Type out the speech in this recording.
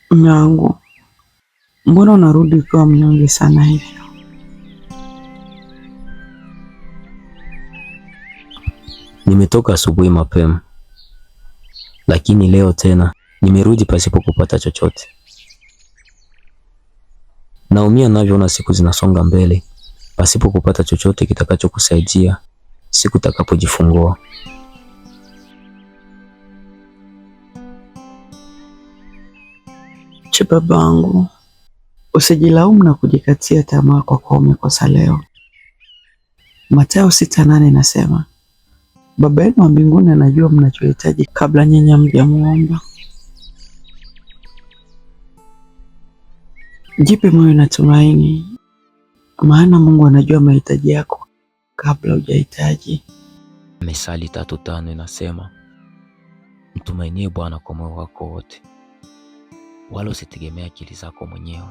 Mume wangu, mbona unarudi ukiwa mnyonge sana hivi? Nimetoka asubuhi mapema, lakini leo tena nimerudi pasipo kupata chochote. Naumia navyoona siku zinasonga mbele pasipo kupata chochote kitakachokusaidia siku utakapojifungua. Babangu, usijilaumu na kujikatia tamaa kwa kuwa umekosa leo. Mathayo 6:8 nasema, Baba yenu wa mbinguni anajua mnachohitaji kabla nyinyi hamjamuomba. Jipe moyo na tumaini, maana Mungu anajua mahitaji yako kabla hujahitaji. Methali 3:5 inasema, mtumainie Bwana kwa moyo wako wote, wala usitegemee akili zako mwenyewe.